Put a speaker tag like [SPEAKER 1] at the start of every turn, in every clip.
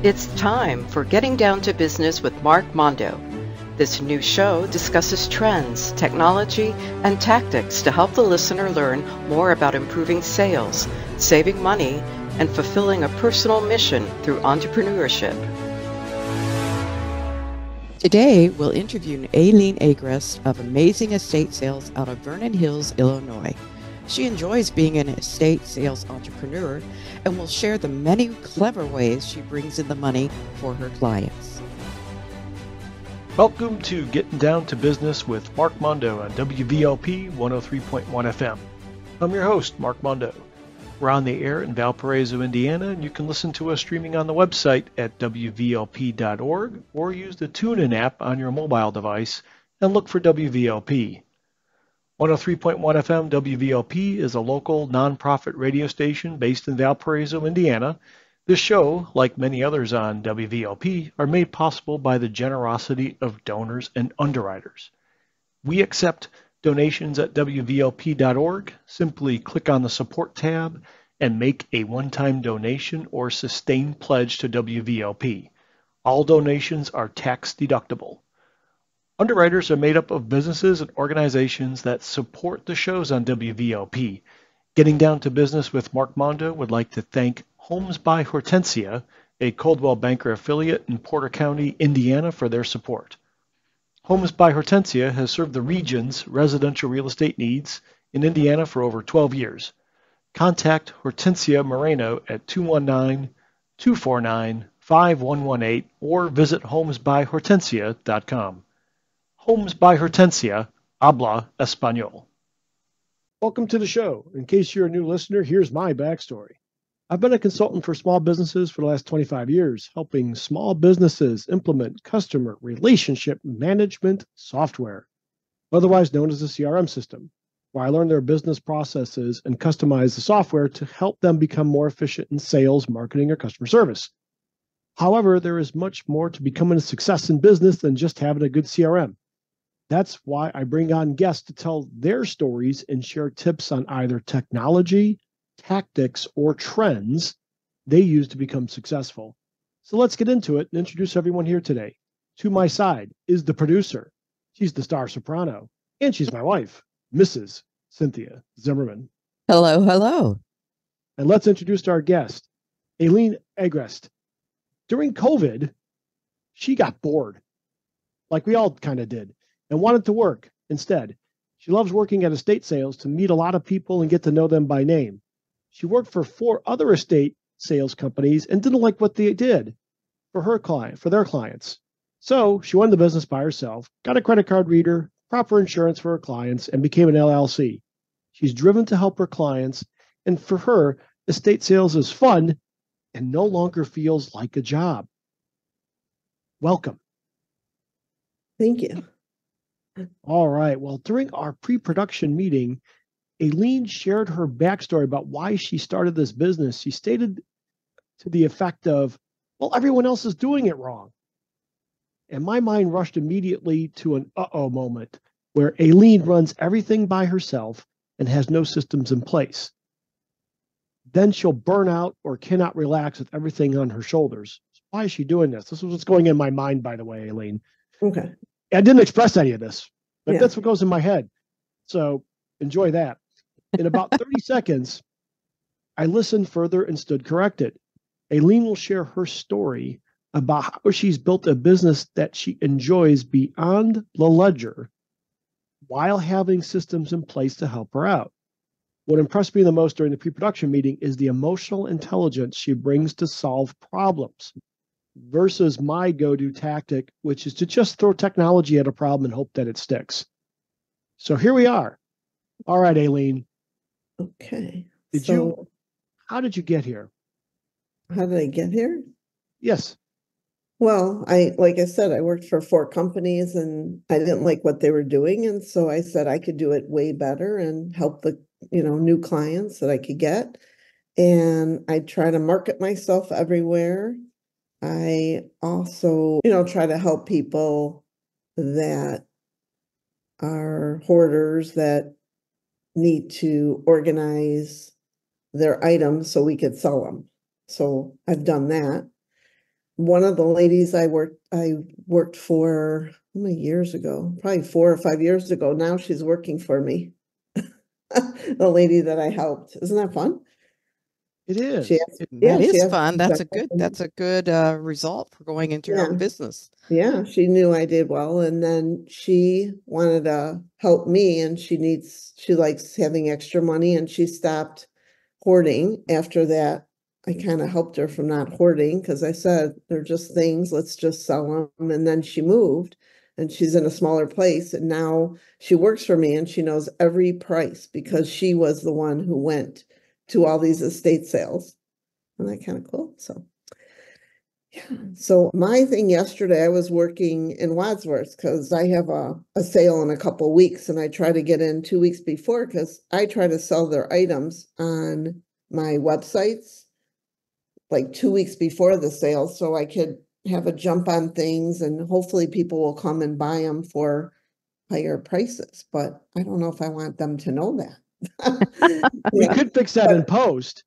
[SPEAKER 1] It's time for Getting Down to Business with Mark Mondo. This new show discusses trends, technology, and tactics to help the listener learn more about improving sales, saving money, and fulfilling a personal mission through entrepreneurship.
[SPEAKER 2] Today, we'll interview Allyne Agrest of Amazing Estate Sales out of Vernon Hills, Illinois. She enjoys being an estate sales entrepreneur and will share the many clever ways she brings in the money for her clients.
[SPEAKER 3] Welcome to Getting Down to Business with Mark Mondo on WVLP 103.1 FM. I'm your host, Mark Mondo. We're on the air in Valparaiso, Indiana, and you can listen to us streaming on the website at wvlp.org or use the TuneIn app on your mobile device and look for WVLP. 103.1 FM WVLP is a local nonprofit radio station based in Valparaiso, Indiana. This show, like many others on WVLP, are made possible by the generosity of donors and underwriters. We accept donations at wvlp.org. Simply click on the support tab and make a one-time donation or sustained pledge to WVLP. All donations are tax deductible. Underwriters are made up of businesses and organizations that support the shows on WVLP. Getting Down to Business with Mark Mondo would like to thank Homes by Hortensia, a Coldwell Banker affiliate in Porter County, Indiana, for their support. Homes by Hortensia has served the region's residential real estate needs in Indiana for over 12 years. Contact Hortensia Moreno at 219-249-5118 or visit homesbyhortensia.com. Homes by Hortensia, habla español. Welcome to the show. In case you're a new listener, here's my backstory. I've been a consultant for small businesses for the last 25 years, helping small businesses implement customer relationship management software, otherwise known as a CRM system, where I learn their business processes and customize the software to help them become more efficient in sales, marketing, or customer service. However, there is much more to becoming a success in business than just having a good CRM. That's why I bring on guests to tell their stories and share tips on either technology, tactics, or trends they use to become successful. So let's get into it and introduce everyone here today. To my side is the producer. She's the star soprano, and she's my wife, Mrs. Cynthia Zimmerman.
[SPEAKER 2] Hello, hello.
[SPEAKER 3] And let's introduce our guest, Allyne Agrest. During COVID, she got bored, like we all kind of did, and wanted to work instead. She loves working at estate sales to meet a lot of people and get to know them by name. She worked for 4 other estate sales companies and didn't like what they did for their clients. So she won the business by herself, got a credit card reader, proper insurance for her clients, and became an LLC. She's driven to help her clients, and for her, estate sales is fun and no longer feels like a job. Welcome.
[SPEAKER 4] Thank you.
[SPEAKER 3] All right. Well, during our pre-production meeting, Allyne shared her backstory about why she started this business. She stated to the effect of, well, everyone else is doing it wrong. And my mind rushed immediately to an uh-oh moment where Allyne runs everything by herself and has no systems in place. Then she'll burn out or cannot relax with everything on her shoulders. Why is she doing this? This is what's going in my mind, by the way, Allyne.
[SPEAKER 4] Okay.
[SPEAKER 3] I didn't express any of this, but
[SPEAKER 4] Yeah.
[SPEAKER 3] that's what goes in my head. So enjoy that. In about 30 seconds, I listened further and stood corrected. Allyne will share her story about how she's built a business that she enjoys beyond the ledger while having systems in place to help her out. What impressed me the most during the pre-production meeting is the emotional intelligence she brings to solve problems versus my go-to tactic, which is to just throw technology at a problem and hope that it sticks. So here we are. All right, Allyne.
[SPEAKER 4] Okay.
[SPEAKER 3] How did you get here?
[SPEAKER 4] How did I get here?
[SPEAKER 3] Yes.
[SPEAKER 4] Well, like I said, I worked for 4 companies and I didn't like what they were doing. And so I said I could do it way better and help the, new clients that I could get. And I try to market myself everywhere. I also, try to help people that are hoarders that need to organize their items so we could sell them. So I've done that. one of the ladies I worked for how many years ago? Probably 4 or 5 years ago. Now she's working for me. The lady that I helped. Isn't that fun?
[SPEAKER 3] It
[SPEAKER 4] She
[SPEAKER 3] is.
[SPEAKER 4] asked,
[SPEAKER 2] That
[SPEAKER 4] yeah, she
[SPEAKER 2] is
[SPEAKER 4] asked
[SPEAKER 2] fun.
[SPEAKER 4] me
[SPEAKER 2] That's
[SPEAKER 4] to
[SPEAKER 2] a
[SPEAKER 4] help
[SPEAKER 2] good
[SPEAKER 4] them.
[SPEAKER 2] result for going into your
[SPEAKER 4] Yeah.
[SPEAKER 2] own business.
[SPEAKER 4] Yeah, she knew I did well, and then she wanted to help me, and she likes having extra money, and she stopped hoarding after that. I kind of helped her from not hoarding because I said they're just things, let's just sell them. And then she moved and she's in a smaller place, and now she works for me and she knows every price because she was the one who went to all these estate sales. Isn't that kind of cool? So yeah. So my thing yesterday, I was working in Wadsworth because I have a sale in a couple weeks, and I try to get in 2 weeks before because I try to sell their items on my websites like 2 weeks before the sale so I could have a jump on things and hopefully people will come and buy them for higher prices. But I don't know if I want them to know that.
[SPEAKER 3] We
[SPEAKER 4] Yeah,
[SPEAKER 3] could fix that in
[SPEAKER 4] but
[SPEAKER 3] post,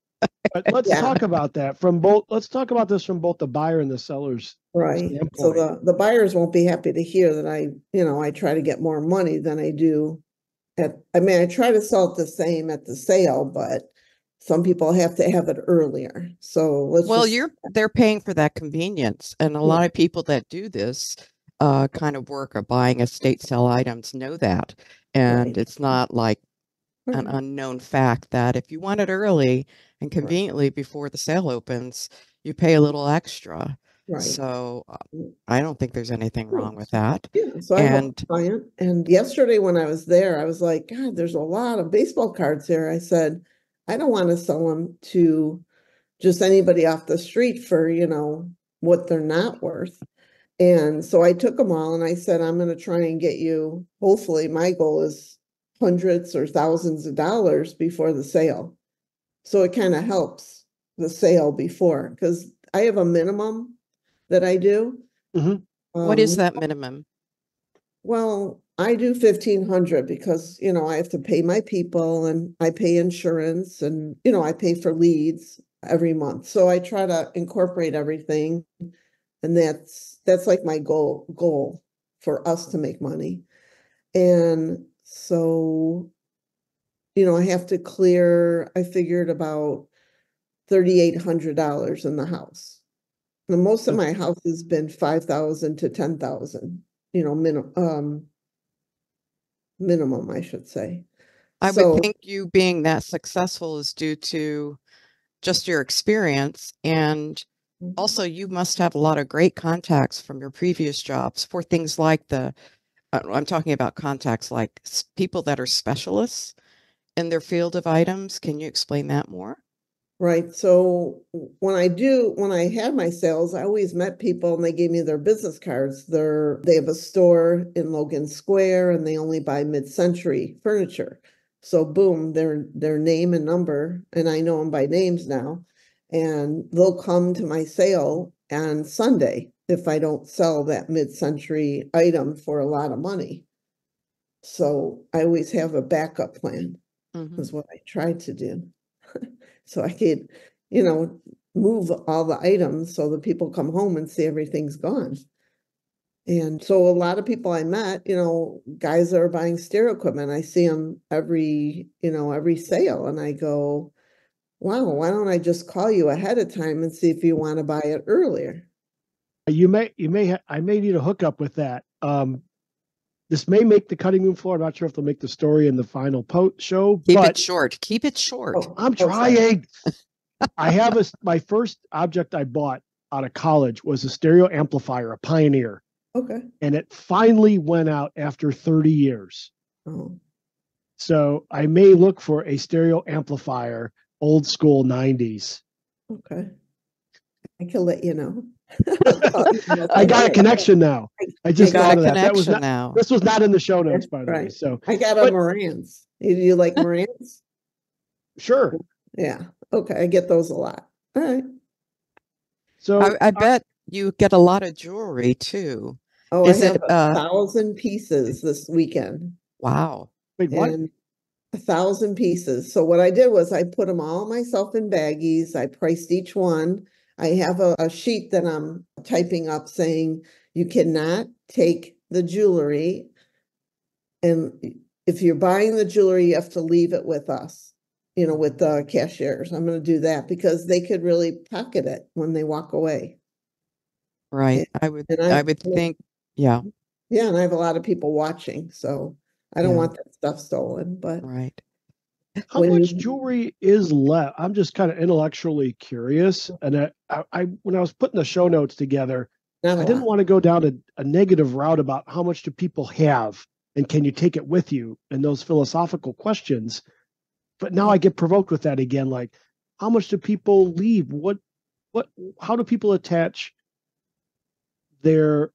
[SPEAKER 3] but let's
[SPEAKER 4] yeah.
[SPEAKER 3] talk about that from both. Let's talk about this from both the buyer and the seller's
[SPEAKER 4] Right. So
[SPEAKER 3] standpoint.
[SPEAKER 4] the buyers won't be happy to hear that I try to get more money than I do I mean, I try to sell it the same at the sale, but some people have to have it earlier. So let's
[SPEAKER 2] Well,
[SPEAKER 4] just,
[SPEAKER 2] they're paying for that convenience, and a
[SPEAKER 4] yeah,
[SPEAKER 2] lot of people that do this kind of work of buying estate sale items know that, and
[SPEAKER 4] right,
[SPEAKER 2] it's not like an
[SPEAKER 4] right,
[SPEAKER 2] unknown fact that if you want it early and
[SPEAKER 4] right,
[SPEAKER 2] conveniently before the sale opens, you pay a little extra.
[SPEAKER 4] right.
[SPEAKER 2] So I don't think there's anything
[SPEAKER 4] Oh,
[SPEAKER 2] wrong with that.
[SPEAKER 4] yeah, so I have a
[SPEAKER 2] And
[SPEAKER 4] client, and yesterday when I was there, I was like, God, there's a lot of baseball cards here. I said, I don't want to sell them to just anybody off the street for, what they're not worth. And so I took them all and I said, I'm going to try and get you, hopefully, my goal is hundreds or thousands of dollars before the sale. So it kind of helps the sale before because I have a minimum that I do.
[SPEAKER 3] Mhm.
[SPEAKER 2] what is
[SPEAKER 4] Um,
[SPEAKER 2] that minimum?
[SPEAKER 4] well, I do 1,500 because, I have to pay my people and I pay insurance and, I pay for leads every month. So I try to incorporate everything. And that's like my goal for us to make money. And so, I have to clear, I figured about $3,800 in the house. And most of my house has been 5,000 to 10,000, minimum, I should say.
[SPEAKER 2] I would
[SPEAKER 4] So,
[SPEAKER 2] think you being that successful is due to just your experience, and also you must have a lot of great contacts from your previous jobs for things like I'm talking about contacts like people that are specialists in their field of items. Can you explain that more?
[SPEAKER 4] right. So when I had my sales, I always met people and they gave me their business cards. They have a store in Logan Square and they only buy mid-century furniture. So boom, their name and number, and I know them by names now, and they'll come to my sale on Sunday if I don't sell that mid-century item for a lot of money. So I always have a backup plan,
[SPEAKER 2] Hmm.
[SPEAKER 4] is what I try to do. So I could, move all the items so the people come home and see everything's gone. And so a lot of people I met, guys that are buying stereo equipment, I see them every sale and I go, wow, why don't I just call you ahead of time and see if you want to buy it earlier?
[SPEAKER 3] I may need a hookup with that. This may make the cutting room floor. I'm not sure if they'll make the story in the final show,
[SPEAKER 2] Keep it
[SPEAKER 3] but
[SPEAKER 2] short. Keep it short.
[SPEAKER 3] I'm
[SPEAKER 4] Sorry.
[SPEAKER 3] trying. I have my first object I bought out of college was a stereo amplifier, a Pioneer,
[SPEAKER 4] Okay.
[SPEAKER 3] and it finally went out after 30 years.
[SPEAKER 4] Oh,
[SPEAKER 3] So I may look for a stereo amplifier, old school 90s.
[SPEAKER 4] okay. I can let you know.
[SPEAKER 3] I got a connection now. I
[SPEAKER 2] You
[SPEAKER 3] just
[SPEAKER 2] got a
[SPEAKER 3] thought of that. That was
[SPEAKER 2] connection
[SPEAKER 3] not.
[SPEAKER 2] now.
[SPEAKER 3] This was not in the show notes, by the way.
[SPEAKER 4] Right.
[SPEAKER 3] So,
[SPEAKER 4] I got a
[SPEAKER 3] but
[SPEAKER 4] Marantz. You like Marantz?
[SPEAKER 3] sure.
[SPEAKER 4] Yeah. Okay. I get those a lot. All right.
[SPEAKER 3] So
[SPEAKER 2] I bet you get a lot of jewelry too.
[SPEAKER 4] Oh, I
[SPEAKER 2] Is
[SPEAKER 4] have
[SPEAKER 2] it
[SPEAKER 4] 1,000 pieces this weekend
[SPEAKER 2] wow.
[SPEAKER 3] wait, what?
[SPEAKER 4] and 1,000 pieces. So what I did was I put them all myself in baggies. I priced each one. I have a sheet that I'm typing up saying you cannot take the jewelry, and if you're buying the jewelry, you have to leave it with us, with the cashiers. I'm going to do that because they could really pocket it when they walk away.
[SPEAKER 2] Right. I would think, yeah.
[SPEAKER 4] Yeah, and I have a lot of people watching, so I don't want that stuff stolen. But
[SPEAKER 2] right.
[SPEAKER 5] How much jewelry is left? I'm just kind of intellectually curious. And I when I was putting the show notes together, I didn't want to go down a negative route about how much do people have and can you take it with you and those philosophical questions. But now I get provoked with that again. Like, how much do people leave? How do people attach their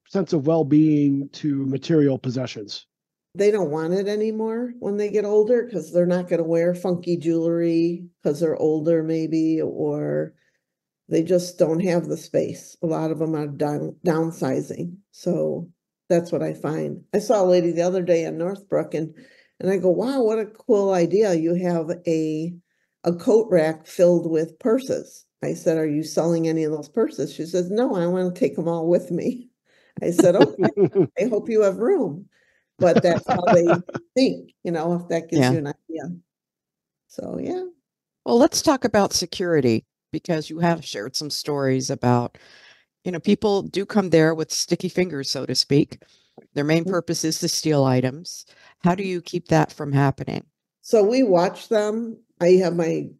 [SPEAKER 5] sense of well-being to material possessions?
[SPEAKER 4] They don't want it anymore when they get older because they're not going to wear funky jewelry because they're older maybe, or they just don't have the space. A lot of them are downsizing. So that's what I find. I saw a lady the other day in Northbrook and I go, wow, what a cool idea. You have a coat rack filled with purses. I said, are you selling any of those purses? She says, no, I want to take them all with me. I said, okay, I hope you have room. But that's how they think, if that gives you an idea. So, yeah.
[SPEAKER 2] Well, let's talk about security, because you have shared some stories about, people do come there with sticky fingers, so to speak. Their main purpose is to steal items. How do you keep that from happening?
[SPEAKER 4] So we watch them. I have my,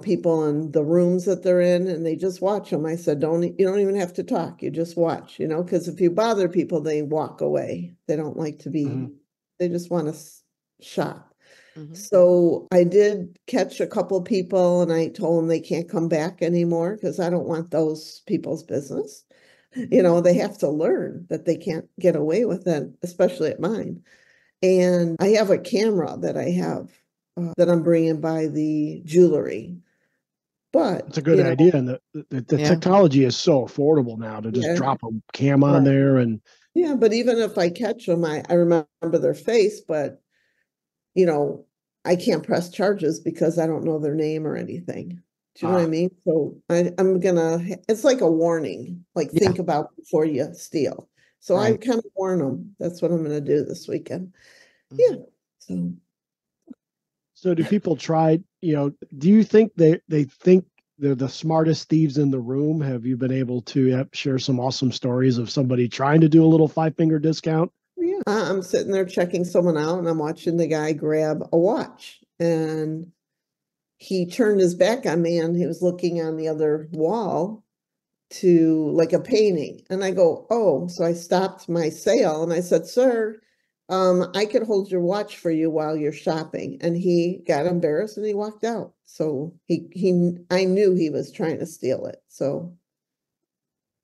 [SPEAKER 4] people in the rooms that they're in, and they just watch them. I said, you don't even have to talk. You just watch, because if you bother people, they walk away. They don't like to be, they just want to shop. So I did catch a couple people and I told them they can't come back anymore because I don't want those people's business. They have to learn that they can't get away with it, especially at mine. And I have a camera that I have that I'm bringing by the jewelry. But
[SPEAKER 5] it's a good idea. And the technology is so affordable now to just drop a cam on there. And
[SPEAKER 4] yeah, but even if I catch them, I remember their face, but I can't press charges because I don't know their name or anything. Do you know what I mean? So I'm it's like a warning, like think about before you steal. So I kind of warn them. That's what I'm going to do this weekend. Yeah.
[SPEAKER 5] So do people try, do you think they think they're the smartest thieves in the room? Have you been able to share some awesome stories of somebody trying to do a little 5-finger discount?
[SPEAKER 4] Yeah, I'm sitting there checking someone out and I'm watching the guy grab a watch, and he turned his back on me and he was looking on the other wall to like a painting. And I go, oh, so I stopped my sale and I said, sir, I could hold your watch for you while you're shopping. And he got embarrassed and he walked out. So I knew he was trying to steal it. So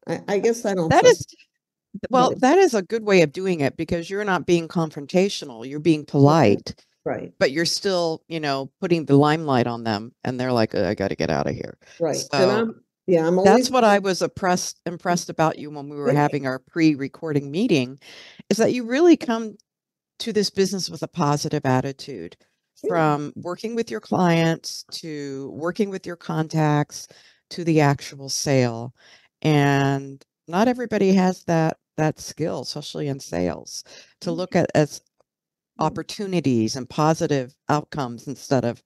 [SPEAKER 4] I guess I don't.
[SPEAKER 2] That is a good way of doing it because you're not being confrontational. You're being polite.
[SPEAKER 4] Right.
[SPEAKER 2] But you're still, putting the limelight on them and they're like, I got to get out of here.
[SPEAKER 4] Right.
[SPEAKER 2] So
[SPEAKER 4] I'm always,
[SPEAKER 2] that's what I was impressed about you when we were having our pre-recording meeting, is that you really come to this business with a positive attitude, from working with your clients to working with your contacts to the actual sale. And not everybody has that skill, especially in sales, to look at as opportunities and positive outcomes instead of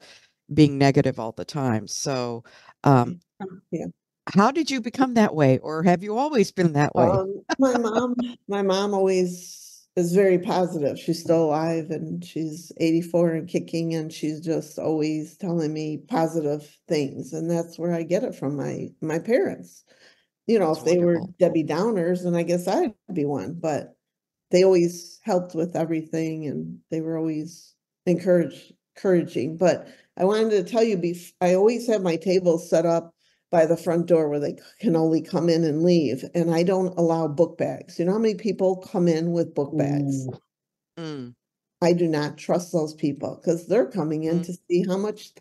[SPEAKER 2] being negative all the time. So, how did you become that way, or have you always been that way?
[SPEAKER 4] My mom always is very positive. She's still alive and she's 84 and kicking, and she's just always telling me positive things. And that's where I get it from my parents. That's if they were Debbie Downers, then I guess I'd be one, but they always helped with everything and they were always encouraging. But I wanted to tell you, I always have my table set up by the front door where they can only come in and leave. And I don't allow book bags. You know how many people come in with book bags? I do not trust those people because they're coming in to see how much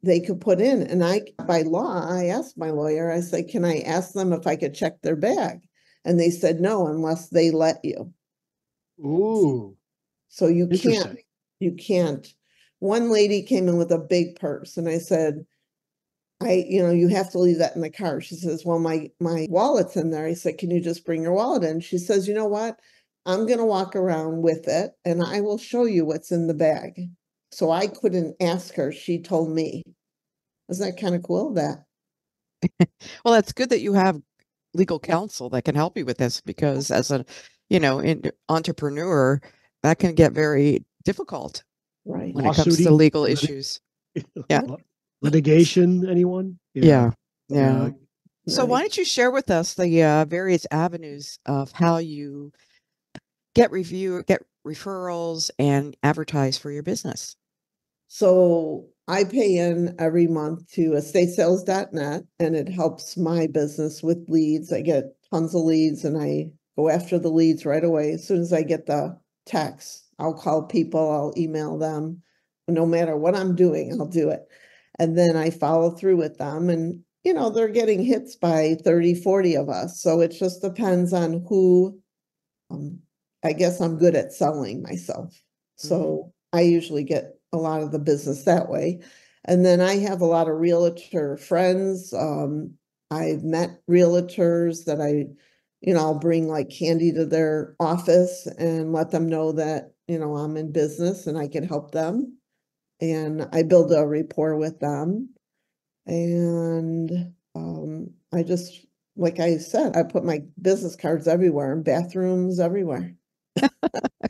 [SPEAKER 4] they could put in. And by law, I asked my lawyer, I said, can I ask them if I could check their bag? And they said, no, unless they let you.
[SPEAKER 5] Ooh.
[SPEAKER 4] So you can't. One lady came in with a big purse and I said, you have to leave that in the car. She says, well, my wallet's in there. I said, can you just bring your wallet in? She says, you know what? I'm going to walk around with it and I will show you what's in the bag. So I couldn't ask her. She told me. Isn't that kind of cool?
[SPEAKER 2] Well, that's good that you have legal counsel that can help you with this, because as a, entrepreneur, that can get very difficult
[SPEAKER 4] right
[SPEAKER 2] when it comes to legal issues. Yeah.
[SPEAKER 5] Litigation, anyone?
[SPEAKER 2] Yeah. So
[SPEAKER 4] Nice.
[SPEAKER 2] why don't you share with us the various avenues of how you get referrals and advertise for your business?
[SPEAKER 4] So I pay in every month to estatesales.net, and it helps my business with leads. I get tons of leads and I go after the leads right away. As soon as I get the text, I'll call people, I'll email them. No matter what I'm doing, I'll do it. And then I follow through with them, and they're getting hits by 30, 40 of us. So it just depends on who. I guess I'm good at selling myself. So I usually get a lot of the business that way. And then I have a lot of realtor friends. I've met realtors that I'll bring like candy to their office and let them know that, I'm in business and I can help them. And I build a rapport with them. And I just, like I said, I put my business cards everywhere, in bathrooms, everywhere.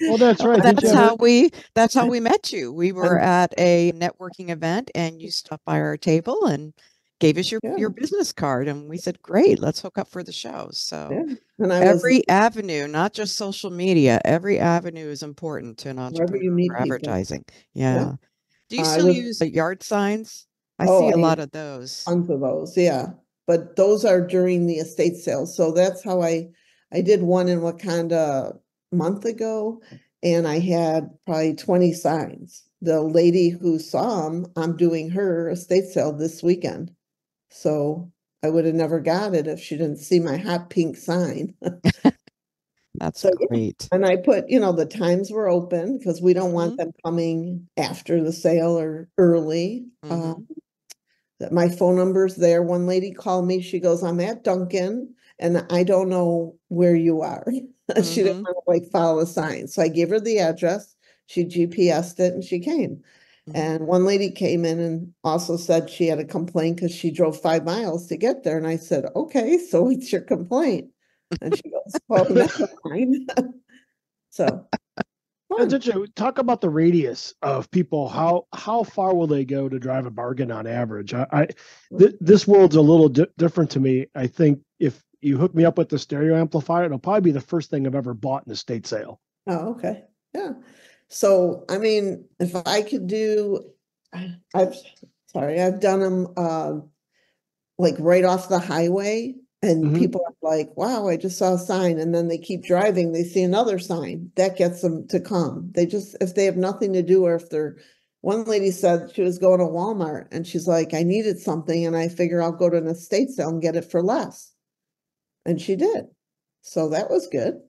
[SPEAKER 5] Well, that's right.
[SPEAKER 2] That's how we met you. We were at a networking event and you stopped by our table and gave us your business card, and we said, great, let's hook up for the show. So
[SPEAKER 4] and
[SPEAKER 2] every avenue, not just social media, every avenue is important to an entrepreneur for advertising. Yeah. Do you still use yard signs? I see a lot of those.
[SPEAKER 4] Tons of those, yeah. But those are during the estate sales. So that's how I did one in Wakanda a month ago, and I had probably 20 signs. The lady who saw them, I'm doing her estate sale this weekend. So I would have never got it if she didn't see my hot pink sign.
[SPEAKER 2] That's great.
[SPEAKER 4] And I put, the times were open because we don't want them coming after the sale or early. That my phone number's there. One lady called me. She goes, I'm at Dunkin' and I don't know where you are. She didn't want to follow the sign. So I gave her the address. She GPSed it and she came. And one lady came in and also said she had a complaint because she drove 5 miles to get there. And I said, okay, so what's your complaint? And she goes, oh, that's fine. So
[SPEAKER 5] talk about the radius of people. How far will they go to drive a bargain on average? This world's a little different to me. I think if you hook me up with the stereo amplifier, it'll probably be the first thing I've ever bought in a estate sale.
[SPEAKER 4] Oh, okay. Yeah. So, I mean, if I could do, I've done them like right off the highway, and people are like, wow, I just saw a sign. And then they keep driving, they see another sign that gets them to come. If they have nothing to do, or if one lady said she was going to Walmart and she's like, I needed something and I figure I'll go to an estate sale and get it for less. And she did. So that was good.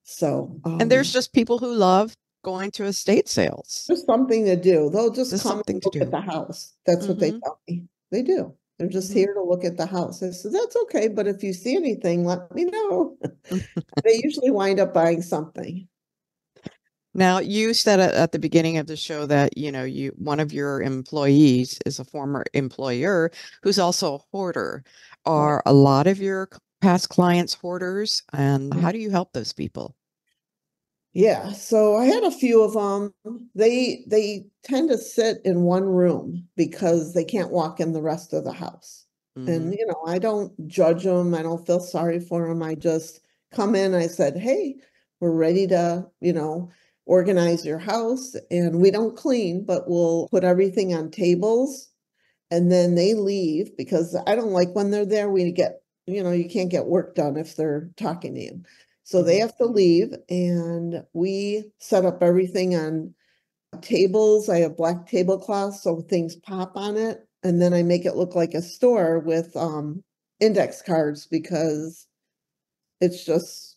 [SPEAKER 4] So,
[SPEAKER 2] and there's just people who love going to estate sales.
[SPEAKER 4] Just something to do. They'll just come and look at the house. That's what they tell me. They do. They're just here to look at the house. I said, that's okay. But if you see anything, let me know. They usually wind up buying something.
[SPEAKER 2] Now, you said at the beginning of the show that, one of your employees is a former employer who's also a hoarder. Are a lot of your past clients hoarders, and how do you help those people?
[SPEAKER 4] Yeah, so I had a few of them. They tend to sit in one room because they can't walk in the rest of the house. And, I don't judge them. I don't feel sorry for them. I just come in. I said, hey, we're ready to, organize your house. And we don't clean, but we'll put everything on tables. And then they leave because I don't like when they're there. We get, you can't get work done if they're talking to you. So they have to leave, and we set up everything on tables. I have black tablecloths so things pop on it. And then I make it look like a store with index cards, because it's just,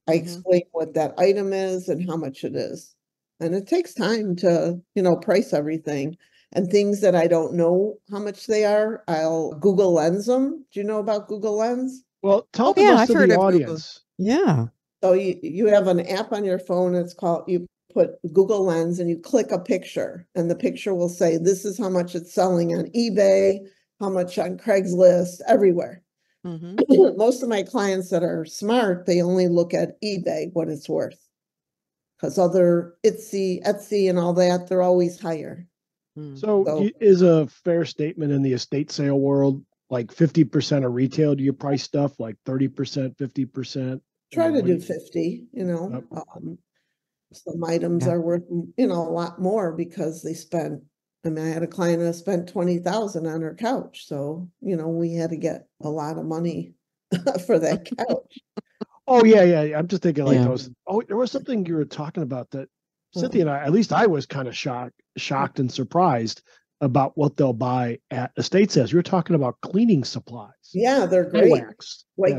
[SPEAKER 4] I explain what that item is and how much it is. And it takes time to, price everything. And things that I don't know how much they are, I'll Google Lens them. Do you know about Google Lens?
[SPEAKER 5] Well, tell the
[SPEAKER 2] yeah,
[SPEAKER 5] rest
[SPEAKER 2] I've
[SPEAKER 5] of
[SPEAKER 2] heard
[SPEAKER 5] the
[SPEAKER 2] of Google.
[SPEAKER 5] audience.
[SPEAKER 2] Yeah.
[SPEAKER 4] So you have an app on your phone. It's called, you put Google Lens and you click a picture, and the picture will say, this is how much it's selling on eBay, how much on Craigslist, everywhere.
[SPEAKER 2] Mm-hmm.
[SPEAKER 4] Most of my clients that are smart, they only look at eBay, what it's worth. Because other Etsy and all that, they're always higher.
[SPEAKER 5] So is a fair statement in the estate sale world, like 50% of retail, do you price stuff like 30%, 50%?
[SPEAKER 4] Try to do 50, some items are worth, a lot more because they spent, I had a client that spent 20,000 on her couch. So, we had to get a lot of money for that couch.
[SPEAKER 5] Oh, yeah. I'm just thinking like those. Oh, there was something you were talking about that Cynthia and I, at least I was kind of shocked and surprised about what they'll buy at estate sales. You were talking about cleaning supplies.
[SPEAKER 4] Yeah, they're great.
[SPEAKER 5] Wax.
[SPEAKER 4] Like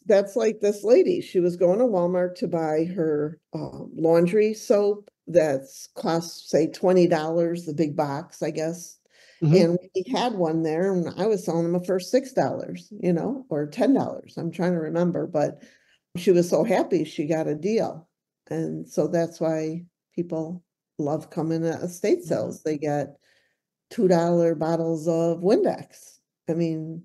[SPEAKER 4] that's like this lady. She was going to Walmart to buy her laundry soap that's cost, say, $20, the big box, I guess. And we had one there, and I was selling them for $6, or $10. I'm trying to remember, but she was so happy she got a deal. And so that's why people love coming to estate sales. They get $2 bottles of Windex. I mean,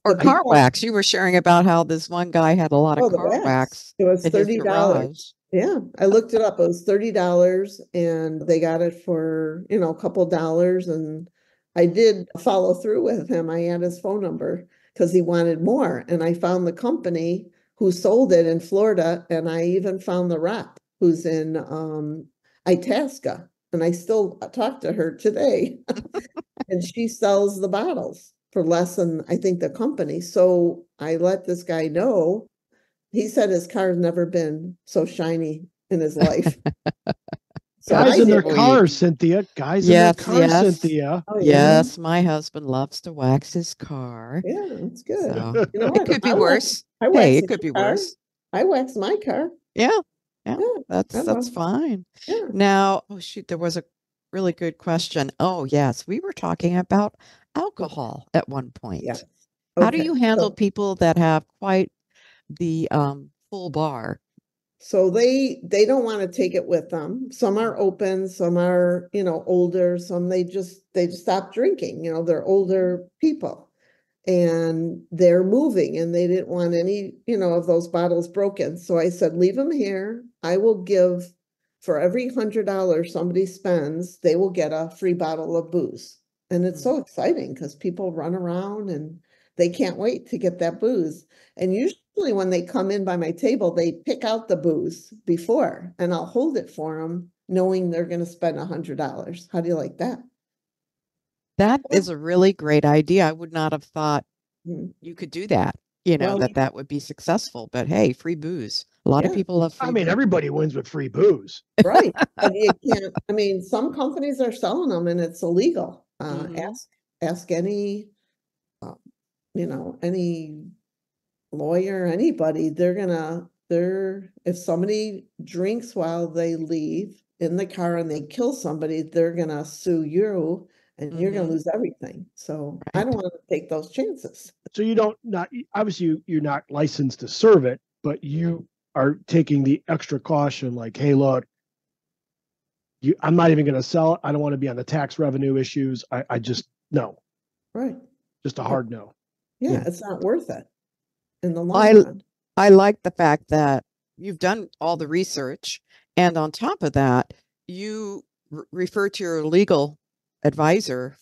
[SPEAKER 2] or car wax. You were sharing about how this one guy had a lot of car wax.
[SPEAKER 4] It was $30. Yeah, I looked it up. It was $30, and they got it for, a couple dollars. And I did follow through with him. I had his phone number because he wanted more. And I found the company who sold it in Florida. And I even found the rep who's in Itasca. And I still talk to her today. And she sells the bottles for less than, I think, the company. So I let this guy know. He said his car's never been so shiny in his life.
[SPEAKER 5] So guys in their cars, Cynthia. Guys in their cars, Cynthia.
[SPEAKER 2] Oh, yes, my husband loves to wax his car.
[SPEAKER 4] Yeah, that's good.
[SPEAKER 2] So, it could be worse. Hey, it could be worse.
[SPEAKER 4] I wax my car.
[SPEAKER 2] Yeah, that's fine.
[SPEAKER 4] Yeah.
[SPEAKER 2] Now, oh shoot, there was a really good question. Oh yes, we were talking about alcohol at one point.
[SPEAKER 4] Yeah.
[SPEAKER 2] How do you handle people that have quite the full bar?
[SPEAKER 4] So they don't want to take it with them. Some are open, some are, older, some they stop drinking, they're older people and they're moving and they didn't want any, of those bottles broken. So I said, leave them here. I will give, for every $100 somebody spends, they will get a free bottle of booze. And it's so exciting because people run around and they can't wait to get that booze. And usually when they come in by my table, they pick out the booze before and I'll hold it for them knowing they're going to spend $100. How do you like that?
[SPEAKER 2] That is a really great idea. I would not have thought you could do that, that would be successful. But hey, free booze. A lot of people love free booze.
[SPEAKER 5] Everybody wins with free booze.
[SPEAKER 4] Right. But you can't, some companies are selling them and it's illegal. Ask any, any lawyer, anybody, if somebody drinks while they leave in the car and they kill somebody, they're going to sue you and you're going to lose everything. So I don't want to take those chances.
[SPEAKER 5] So obviously you're not licensed to serve it, but you are taking the extra caution, like, hey, look, I'm not even going to sell it. I don't want to be on the tax revenue issues. I just, no.
[SPEAKER 4] Right.
[SPEAKER 5] Just a hard no.
[SPEAKER 4] Yeah, it's not worth it in the long run.
[SPEAKER 2] I like the fact that you've done all the research, and on top of that, you refer to your legal advisor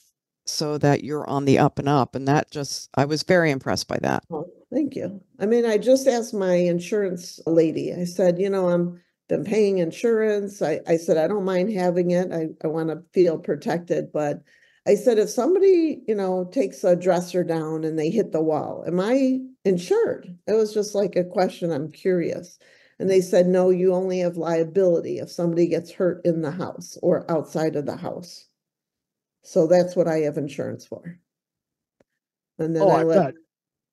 [SPEAKER 2] so that you're on the up and up. And I was very impressed by that.
[SPEAKER 4] Oh, thank you. I just asked my insurance lady, I said, I'm been paying insurance. I said, I don't mind having it. I want to feel protected. But I said, if somebody, takes a dresser down and they hit the wall, am I insured? It was just like a question. I'm curious. And they said, no, you only have liability if somebody gets hurt in the house or outside of the house. So that's what I have insurance for. And then
[SPEAKER 5] I bet.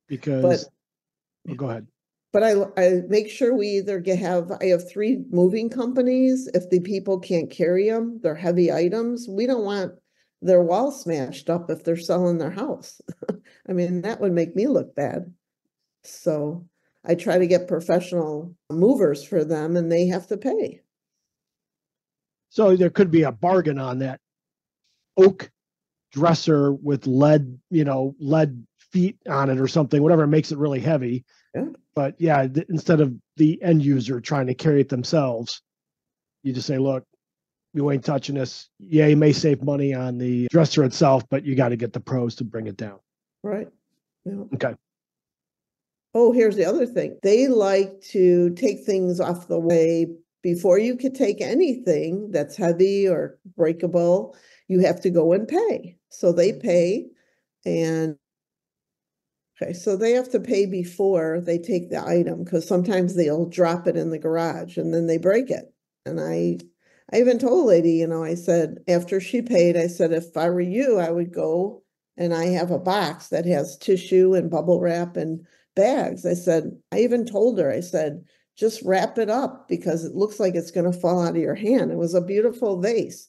[SPEAKER 5] Because, go ahead.
[SPEAKER 4] But I make sure we either I have 3 moving companies. If the people can't carry them, they're heavy items. We don't want their wall smashed up if they're selling their house. I mean, that would make me look bad. So I try to get professional movers for them and they have to pay.
[SPEAKER 5] So there could be a bargain on that oak dresser with lead feet on it or something, whatever makes it really heavy.
[SPEAKER 4] Yeah.
[SPEAKER 5] But yeah, instead of the end user trying to carry it themselves, you just say, look, you ain't touching this. Yeah, you may save money on the dresser itself, but you got to get the pros to bring it down.
[SPEAKER 4] Right. Yeah.
[SPEAKER 5] Okay.
[SPEAKER 4] Oh, here's the other thing. They like to take things off the way. Before you could take anything that's heavy or breakable, you have to go and pay. So they pay and okay, so they have to pay before they take the item because sometimes they'll drop it in the garage and then they break it. And I even told a lady, I said, after she paid, I said, if I were you, I would go and I have a box that has tissue and bubble wrap and bags. I even told her, I said, just wrap it up because it looks like it's going to fall out of your hand. It was a beautiful vase.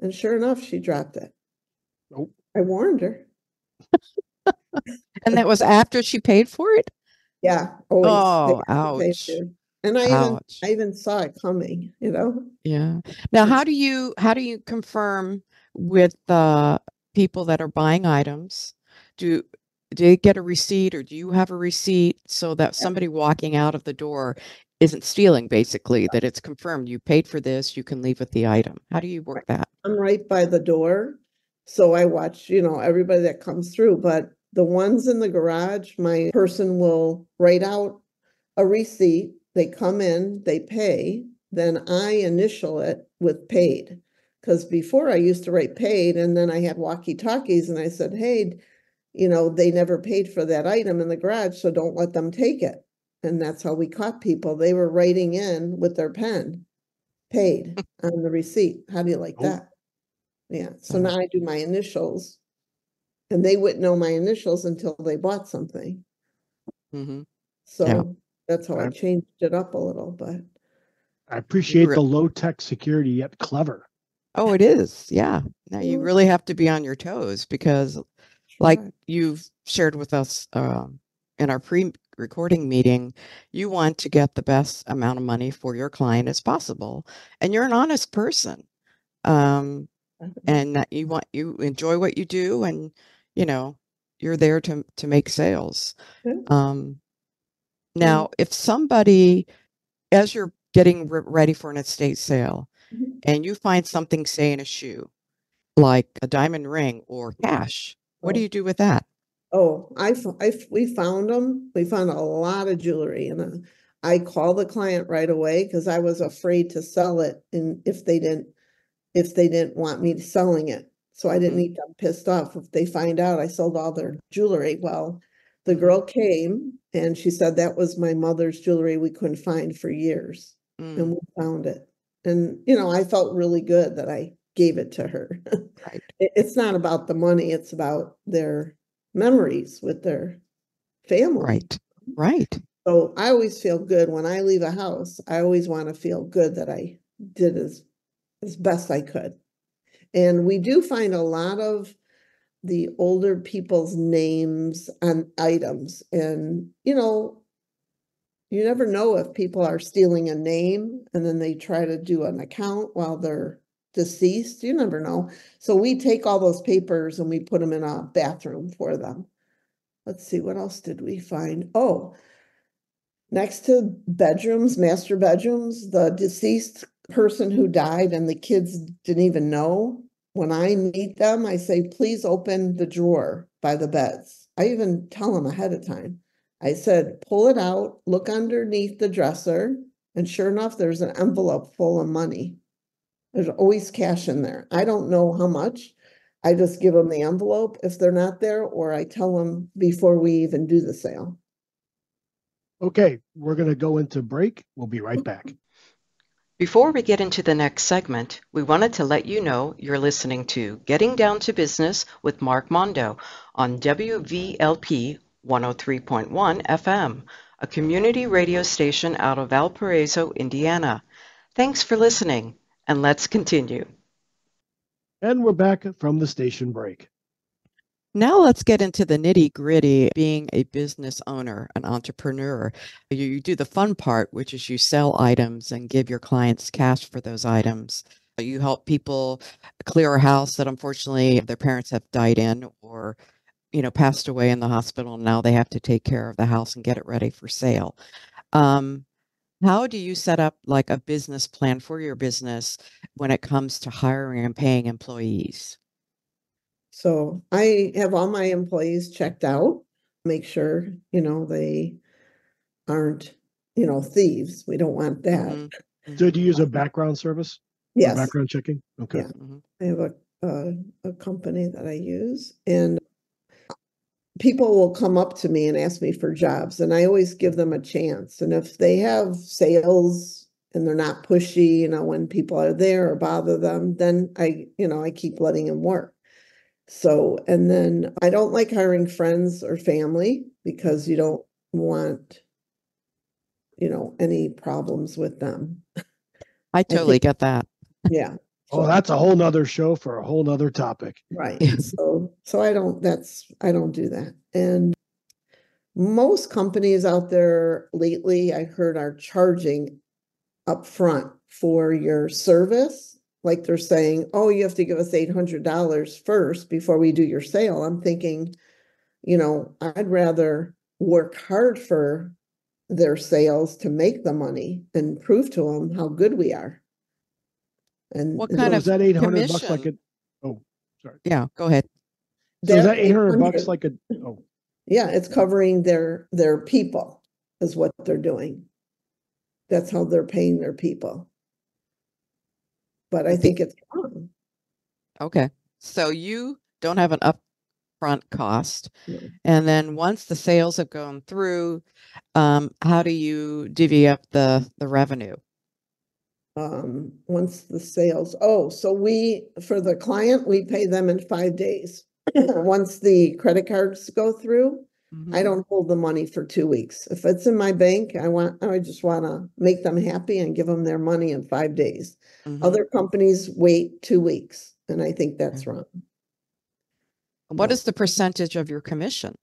[SPEAKER 4] And sure enough, she dropped it.
[SPEAKER 5] Nope.
[SPEAKER 4] I warned her.
[SPEAKER 2] And that was after she paid for it?
[SPEAKER 4] Yeah. Always.
[SPEAKER 2] Oh, ouch.
[SPEAKER 4] And I even saw it coming,
[SPEAKER 2] Yeah. Now, how do you confirm with the people that are buying items? Do they get a receipt or do you have a receipt so that somebody walking out of the door isn't stealing, basically, that it's confirmed you paid for this, you can leave with the item? How do you work that?
[SPEAKER 4] I'm right by the door. So I watch, everybody that comes through, but the ones in the garage, my person will write out a receipt. They come in, they pay, then I initial it with paid. Because before I used to write paid and then I had walkie-talkies and I said, hey, they never paid for that item in the garage, so don't let them take it. And that's how we caught people. They were writing in with their pen, paid on the receipt. How do you like that? Yeah. So now I do my initials and they wouldn't know my initials until they bought something.
[SPEAKER 2] Mm-hmm.
[SPEAKER 4] So that's how I changed it up a little, but.
[SPEAKER 5] I appreciate the low-tech security, yet clever.
[SPEAKER 2] Oh, it is. Yeah. Now you really have to be on your toes because like you've shared with us in our pre-recording meeting, you want to get the best amount of money for your client as possible. And you're an honest person. And that you enjoy what you do and, you're there to make sales. Now, if somebody, as you're getting ready for an estate sale and you find something, say in a shoe, like a diamond ring or cash, what do you do with that?
[SPEAKER 4] Oh, we found them. We found a lot of jewelry and I called the client right away because I was afraid to sell it and if they didn't want me selling it. So I didn't need them pissed off if they find out I sold all their jewelry. Well, the girl came and she said that was my mother's jewelry we couldn't find for years. And we found it. And, I felt really good that I gave it to her.
[SPEAKER 2] Right.
[SPEAKER 4] It's not about the money. It's about their memories with their family.
[SPEAKER 2] Right. Right.
[SPEAKER 4] So I always feel good when I leave a house. I always want to feel good that I did as best I could. And we do find a lot of the older people's names on items. And, you never know if people are stealing a name and then they try to do an account while they're deceased. You never know. So we take all those papers and we put them in a bathroom for them. Let's see, what else did we find? Oh, next to bedrooms, master bedrooms, the deceased person who died and the kids didn't even know. When I meet them, I say, please open the drawer by the beds. I even tell them ahead of time. I said, pull it out, look underneath the dresser, and sure enough, there's an envelope full of money. There's always cash in there. I don't know how much. I just give them the envelope if they're not there, or I tell them before we even do the sale.
[SPEAKER 5] Okay, we're going to go into break. We'll be right back.
[SPEAKER 1] Before we get into the next segment, we wanted to let you know you're listening to Getting Down to Business with Mark Mondo on WVLP 103.1 FM, a community radio station out of Valparaiso, Indiana. Thanks for listening, and let's continue.
[SPEAKER 5] And we're back from the station break.
[SPEAKER 2] Now let's get into the nitty-gritty. Being a business owner, an entrepreneur, you do the fun part, which is you sell items and give your clients cash for those items. You help people clear a house that unfortunately their parents have died in or passed away in the hospital, and now they have to take care of the house and get it ready for sale. How do you set up like a business plan for your business when it comes to hiring and paying employees?
[SPEAKER 4] So I have all my employees checked out, make sure, they aren't, thieves. We don't want that.
[SPEAKER 2] Mm-hmm.
[SPEAKER 5] So do you use a background service?
[SPEAKER 4] Yes.
[SPEAKER 5] Background checking? Okay.
[SPEAKER 4] Yeah. I have a company that I use, and people will come up to me and ask me for jobs, and I always give them a chance. And if they have sales and they're not pushy, when people are there or bother them, then I keep letting them work. So, and then I don't like hiring friends or family because you don't want, any problems with them.
[SPEAKER 2] I totally get that.
[SPEAKER 4] Yeah.
[SPEAKER 5] Oh, that's a whole nother show for a whole nother topic.
[SPEAKER 4] Right. So I don't do that. And most companies out there lately, I heard, are charging up front for your service. Like they're saying, oh, you have to give us $800 first before we do your sale. I'm thinking, I'd rather work hard for their sales to make the money and prove to them how good we are. And
[SPEAKER 2] what kind of
[SPEAKER 5] is that $800
[SPEAKER 2] commission?
[SPEAKER 5] like a? Oh, sorry.
[SPEAKER 2] Yeah, go ahead.
[SPEAKER 5] So is that $800 like a? Oh,
[SPEAKER 4] yeah, it's covering their people is what they're doing. That's how they're paying their people. But I think it's wrong.
[SPEAKER 2] Okay, so you don't have an upfront cost, and then once the sales have gone through, how do you divvy up the revenue?
[SPEAKER 4] Once the sales, so for the client, we pay them in 5 days. Once the credit cards go through, I don't hold the money for 2 weeks. If it's in my bank, I just want to make them happy and give them their money in 5 days. Other companies wait 2 weeks, and I think that's wrong.
[SPEAKER 2] What is the percentage of your commission?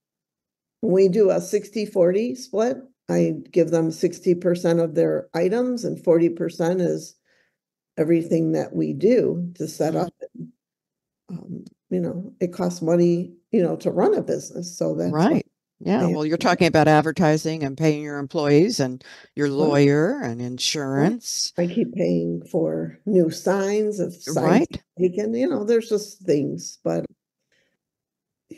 [SPEAKER 4] We do a 60-40 split. I give them 60% of their items, and 40% is everything that we do to set up. It costs money, to run a business. So that's
[SPEAKER 2] right. Yeah. Well, you're talking about advertising and paying your employees and your lawyer and insurance.
[SPEAKER 4] I keep paying for new signs of signs taken. There's just things, but yeah.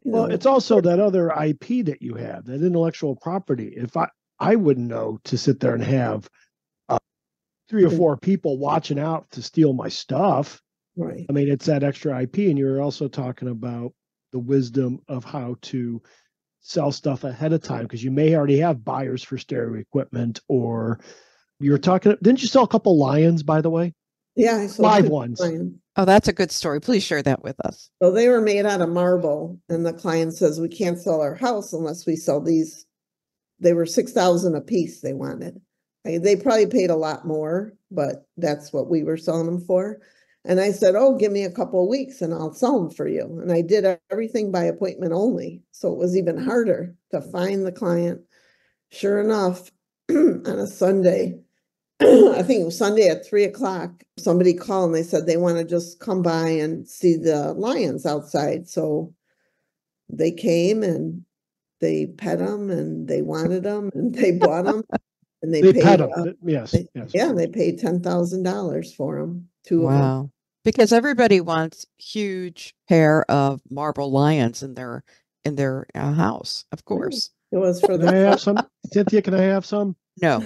[SPEAKER 5] Well, it's also that other IP that you have, that intellectual property. If I wouldn't know to sit there and have 3 or 4 people watching out to steal my stuff.
[SPEAKER 4] Right.
[SPEAKER 5] I mean, it's that extra IP, and you're also talking about the wisdom of how to sell stuff ahead of time, because you may already have buyers for stereo equipment, or you're talking. Didn't you sell a couple lions, by the way?
[SPEAKER 4] Yeah, I sold
[SPEAKER 5] live ones.
[SPEAKER 4] Lions.
[SPEAKER 2] Oh, that's a good story. Please share that with us.
[SPEAKER 4] So they were made out of marble, and the client says we can't sell our house unless we sell these. They were $6,000 a piece. They wanted. They probably paid a lot more, but that's what we were selling them for. And I said, oh, give me a couple of weeks and I'll sell them for you. And I did everything by appointment only. So it was even harder to find the client. Sure enough, on a Sunday, I think it was Sunday at 3:00, somebody called and they said they want to just come by and see the lions outside. So they came and they pet them and they wanted them and they bought them. And they paid
[SPEAKER 5] pet them. Yes.
[SPEAKER 4] Yeah, they paid $10,000 for them. 2 of them.
[SPEAKER 2] Wow. Because everybody wants huge pair of marble lions in their house, of course.
[SPEAKER 4] It was for
[SPEAKER 5] Can I have some? Cynthia, can I have some?
[SPEAKER 2] No.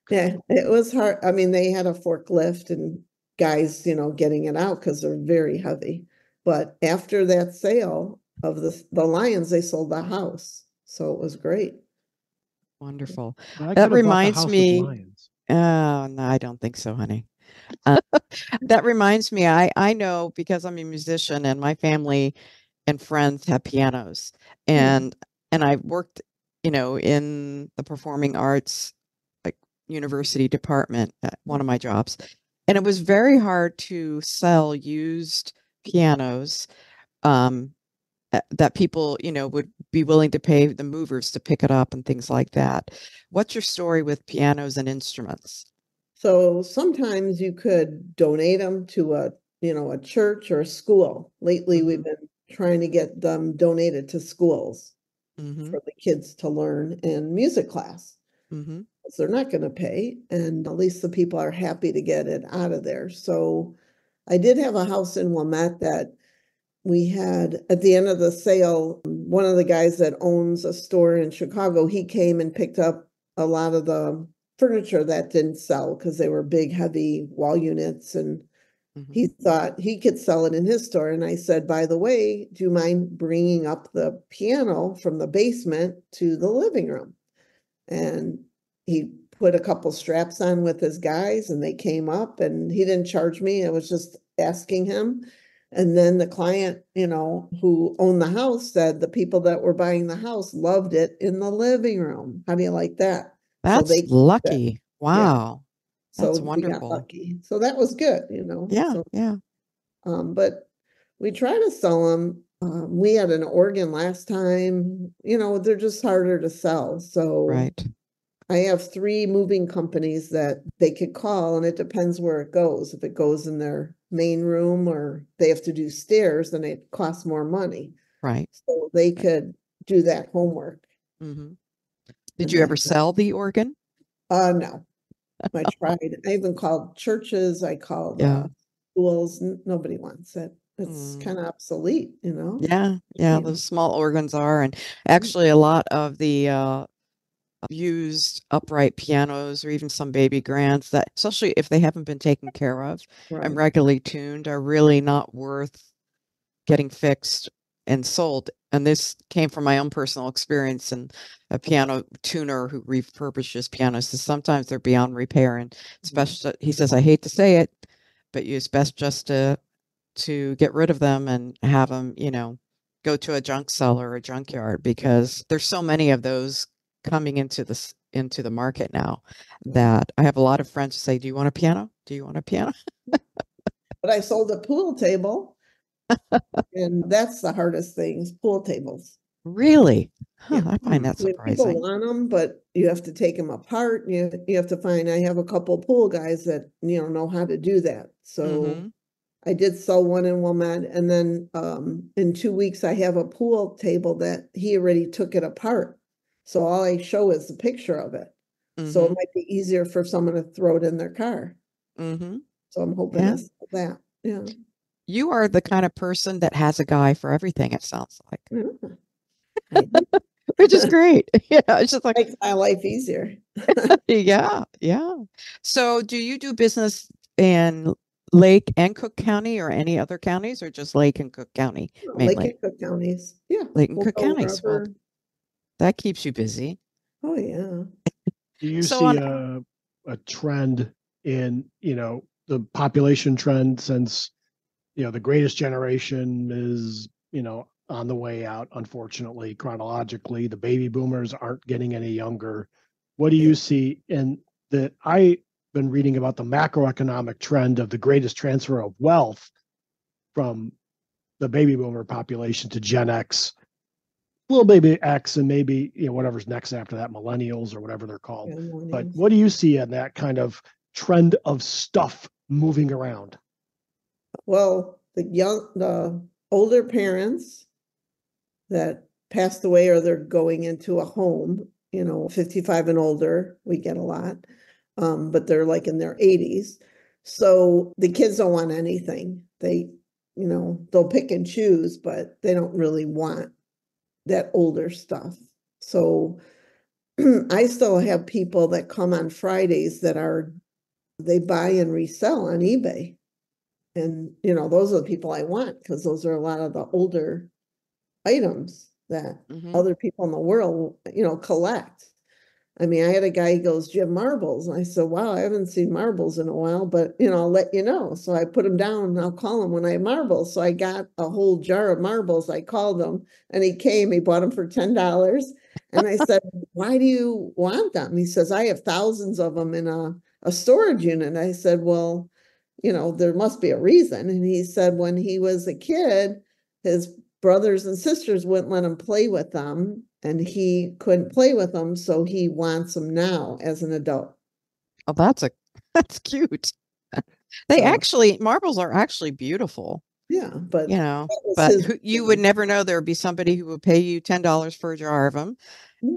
[SPEAKER 4] Yeah, it was hard. I mean, they had a forklift and guys, getting it out because they're very heavy. But after that sale of the lions, they sold the house. So it was great.
[SPEAKER 2] Wonderful. That reminds me. Oh, no, I don't think so, honey. That reminds me, I know, because I'm a musician and my family and friends have pianos, and I worked in the performing arts, like university department at one of my jobs. And it was very hard to sell used pianos that people, would be willing to pay the movers to pick it up and things like that. What's your story with pianos and instruments?
[SPEAKER 4] So sometimes you could donate them to a church or a school. Lately, we've been trying to get them donated to schools for the kids to learn in music class. So they're not going to pay, and at least the people are happy to get it out of there. So I did have a house in Wilmette that we had at the end of the sale. One of the guys that owns a store in Chicago, he came and picked up a lot of the furniture that didn't sell because they were big, heavy wall units, and he thought he could sell it in his store. And I said, by the way, do you mind bringing up the piano from the basement to the living room? And he put a couple straps on with his guys, and they came up, and he didn't charge me. I was just asking him. And then the client, who owned the house, said the people that were buying the house loved it in the living room. How do you like that?
[SPEAKER 2] That's lucky. Wow.
[SPEAKER 4] Yeah.
[SPEAKER 2] That's
[SPEAKER 4] So
[SPEAKER 2] wonderful.
[SPEAKER 4] we got lucky. So that was good,
[SPEAKER 2] Yeah,
[SPEAKER 4] So,
[SPEAKER 2] yeah.
[SPEAKER 4] But we try to sell them. We had an organ last time. They're just harder to sell. So
[SPEAKER 2] right.
[SPEAKER 4] I have 3 moving companies that they could call, and it depends where it goes. If it goes in their main room or they have to do stairs, then it costs more money.
[SPEAKER 2] Right.
[SPEAKER 4] So they could do that homework.
[SPEAKER 2] Did you ever sell the organ?
[SPEAKER 4] No. I tried. I even called churches. I called schools. Nobody wants it. It's kind of obsolete,
[SPEAKER 2] Yeah, those small organs are. And actually a lot of the used upright pianos or even some baby grands that, especially if they haven't been taken care of and regularly tuned, are really not worth getting fixed and sold. And this came from my own personal experience, and a piano tuner who refurbishes pianos says sometimes they're beyond repair. And especially, he says, I hate to say it, but it's best just to get rid of them and have them, go to a junk seller or a junkyard, because there's so many of those coming into the market now that I have a lot of friends who say, do you want a piano? Do you want a piano?
[SPEAKER 4] But I sold a pool table. And that's the hardest thing, is pool tables.
[SPEAKER 2] Really? Huh, I find that surprising.
[SPEAKER 4] People want them, but you have to take them apart. You have to find, I have a couple pool guys that, know how to do that. So I did sell one in Wilmette, and then in 2 weeks, I have a pool table that he already took it apart. So all I show is the picture of it. So it might be easier for someone to throw it in their car. So I'm hoping to sell that. Yeah.
[SPEAKER 2] You are the kind of person that has a guy for everything, it sounds like. Which is great. It's just like,
[SPEAKER 4] makes my life easier.
[SPEAKER 2] Yeah. So do you do business in Lake and Cook County or any other counties, or just Lake and Cook County mainly?
[SPEAKER 4] Lake and Cook counties. Yeah.
[SPEAKER 2] Lake and Cook counties. Well, that keeps you busy.
[SPEAKER 4] Oh, yeah.
[SPEAKER 5] Do you see a trend in, the population trend since, the greatest generation is, on the way out, unfortunately, chronologically, the baby boomers aren't getting any younger. What do you see in that? I've been reading about the macroeconomic trend of the greatest transfer of wealth from the baby boomer population to Gen X, little baby X, and maybe, whatever's next after that, millennials or whatever they're called. But what do you see in that kind of trend of stuff moving around?
[SPEAKER 4] Well, the older parents that passed away, or they're going into a home, 55 and older, we get a lot, but they're like in their 80s. So the kids don't want anything. They, they'll pick and choose, but they don't really want that older stuff. So I still have people that come on Fridays that they buy and resell on eBay. And, those are the people I want, because those are a lot of the older items that other people in the world, collect. I mean, I had a guy, he goes, "Do you have marbles?" And I said, "Wow, I haven't seen marbles in a while, but I'll let you know." So I put them down and I'll call him when I have marbles. So I got a whole jar of marbles. I called him and he came, he bought them for $10. And I said, "Why do you want them?" He says, "I have thousands of them in a storage unit." I said, "Well, there must be a reason." And he said, when he was a kid, his brothers and sisters wouldn't let him play with them, and he couldn't play with them, so he wants them now as an adult.
[SPEAKER 2] Oh, that's cute. Marbles are actually beautiful.
[SPEAKER 4] Yeah, but
[SPEAKER 2] you would never know there would be somebody who would pay you $10 for a jar of them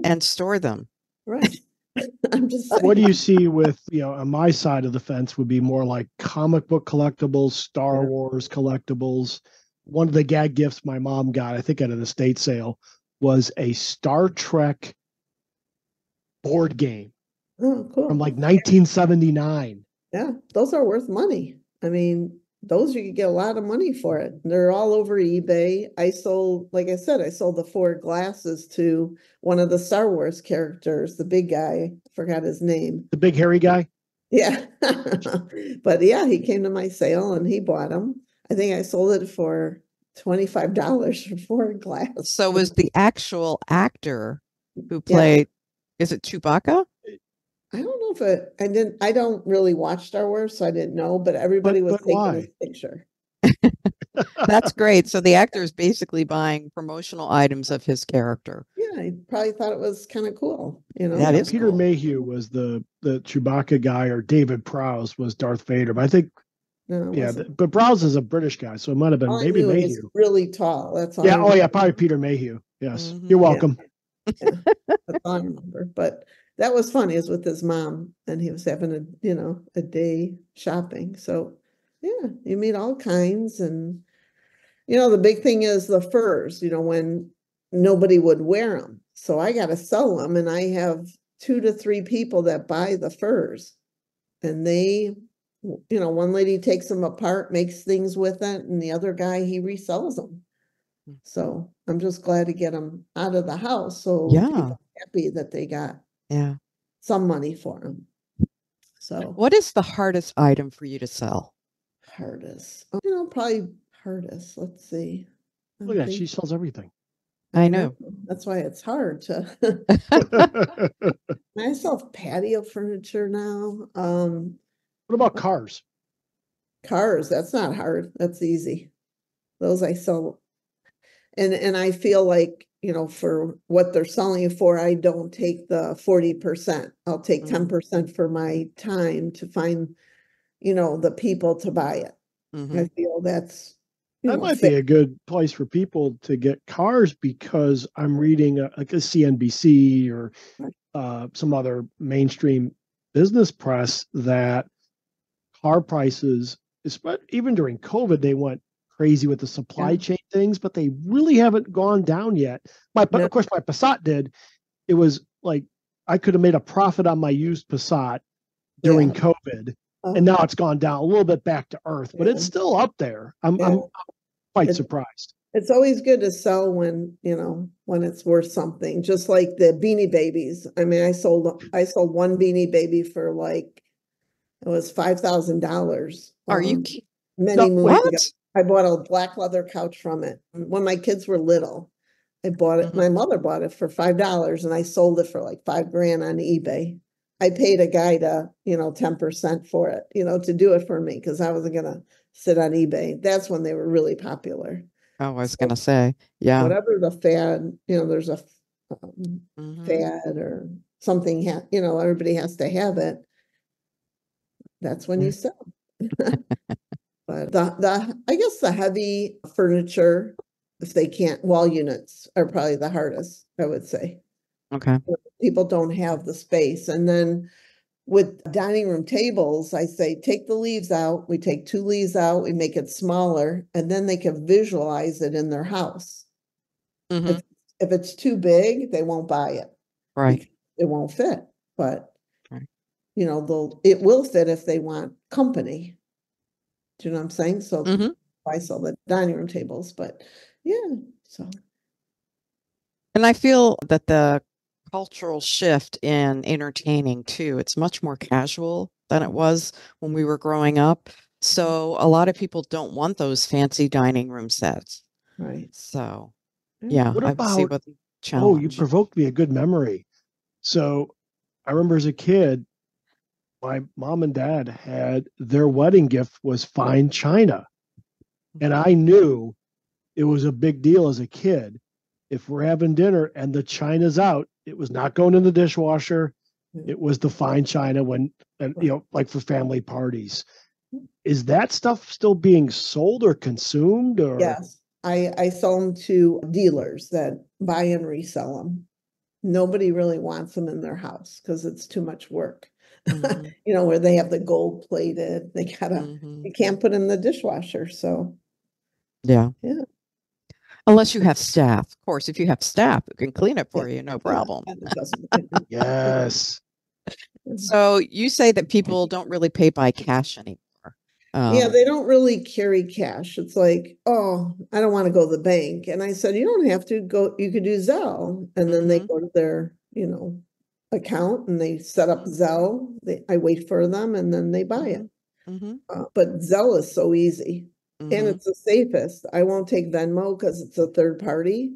[SPEAKER 2] and store them.
[SPEAKER 4] Right. I'm just saying.
[SPEAKER 5] What do you see with, on my side of the fence would be more like comic book collectibles, Star Wars collectibles. One of the gag gifts my mom got, I think at an estate sale, was a Star Trek board game.
[SPEAKER 4] Oh, cool.
[SPEAKER 5] From like 1979.
[SPEAKER 4] Yeah, those are worth money. I mean, those you could get a lot of money for it. They're all over eBay. Like I said, I sold the 4 glasses to one of the Star Wars characters, the big guy. I forgot his name.
[SPEAKER 5] The big hairy guy?
[SPEAKER 4] Yeah. But yeah, he came to my sale and he bought them. I think I sold it for $25 for 4 glasses.
[SPEAKER 2] So was the actual actor who played, is it Chewbacca?
[SPEAKER 4] I don't know if I don't really watch Star Wars, so I didn't know, but everybody was taking his picture.
[SPEAKER 2] That's great. So the actor is basically buying promotional items of his character.
[SPEAKER 4] Yeah, he probably thought it was kind of cool.
[SPEAKER 5] That is Peter Mayhew was the Chewbacca guy, or David Prowse was Darth Vader. But I think, but Prowse is a British guy, so it might have been maybe Mayhew. He's
[SPEAKER 4] really tall. That's all.
[SPEAKER 5] Yeah. Probably Peter Mayhew. Yes, you're welcome.
[SPEAKER 4] Yeah. That's all I remember. But that was fun. He was with his mom and he was having a day shopping. So yeah, you meet all kinds. And, the big thing is the furs, when nobody would wear them. So I got to sell them, and I have 2 to 3 people that buy the furs, and they, one lady takes them apart, makes things with it, and the other guy, he resells them. So I'm just glad to get them out of the house. So people are happy that they got some money for them. So
[SPEAKER 2] what is the hardest item for you to sell?
[SPEAKER 4] Hardest, probably hardest. Let's see.
[SPEAKER 5] Look at that. She sells everything.
[SPEAKER 2] I know.
[SPEAKER 4] That's why it's hard to. I sell patio furniture now.
[SPEAKER 5] What about cars?
[SPEAKER 4] Cars, that's not hard. That's easy. Those I sell. And I feel like, for what they're selling it for, I don't take the 40%. I'll take 10% for my time to find, the people to buy it. I feel that's
[SPEAKER 5] that might be a good place for people to get cars, because I'm reading like a CNBC or some other mainstream business press that car prices, even during COVID, they went crazy with the supply chain things, but they really haven't gone down yet. Of course, my Passat did. It was like I could have made a profit on my used Passat during COVID, and now it's gone down a little bit back to earth, but it's still up there. I'm quite surprised.
[SPEAKER 4] It's always good to sell when it's worth something. Just like the Beanie Babies. I mean, I sold one Beanie Baby for it was $5,000.
[SPEAKER 2] Are you
[SPEAKER 4] many moons ago? I bought a black leather couch from it when my kids were little. I bought it. My mother bought it for $5, and I sold it for like $5,000 on eBay. I paid a guy to 10% for it, to do it for me, because I wasn't gonna sit on eBay. That's when they were really popular.
[SPEAKER 2] Oh, I was gonna say,
[SPEAKER 4] whatever the fad, there's a fad or something. Everybody has to have it. That's when you sell. But I guess the heavy furniture, if they can't, wall units are probably the hardest, I would say.
[SPEAKER 2] Okay.
[SPEAKER 4] People don't have the space. And then with dining room tables, I say, take the leaves out. We take 2 leaves out, we make it smaller, and then they can visualize it in their house. If it's too big, they won't buy it.
[SPEAKER 2] Right.
[SPEAKER 4] It won't fit. But, it will fit if they want company. Do you know what I'm saying? So I sell the dining room tables, but so.
[SPEAKER 2] And I feel that the cultural shift in entertaining too. It's much more casual than it was when we were growing up. So a lot of people don't want those fancy dining room sets.
[SPEAKER 4] Right.
[SPEAKER 2] So
[SPEAKER 4] Yeah.
[SPEAKER 2] yeah,
[SPEAKER 5] What
[SPEAKER 2] I would see
[SPEAKER 5] about,
[SPEAKER 2] what the
[SPEAKER 5] oh, you
[SPEAKER 2] challenge.
[SPEAKER 5] provoked me a good memory. So I remember as a kid, my mom and dad had their wedding gift was fine china. And I knew it was a big deal as a kid. If we're having dinner and the china's out, it was not going in the dishwasher. It was the fine china when, and like for family parties. Is that stuff still being sold or consumed or?
[SPEAKER 4] Yes, I sell them to dealers that buy and resell them. Nobody really wants them in their house because it's too much work. Where they have the gold plated, you can't put in the dishwasher. So
[SPEAKER 2] yeah. Unless you have staff. Of course, if you have staff who can clean it for you, no problem.
[SPEAKER 5] Yes.
[SPEAKER 2] So you say that people don't really pay by cash anymore.
[SPEAKER 4] Yeah, they don't really carry cash. It's like, oh, I don't want to go to the bank. And I said, you don't have to go, you could do Zelle. And then they go to their, account and they set up Zelle. I wait for them and then they buy it. But Zelle is so easy and it's the safest. I won't take Venmo because it's a third party.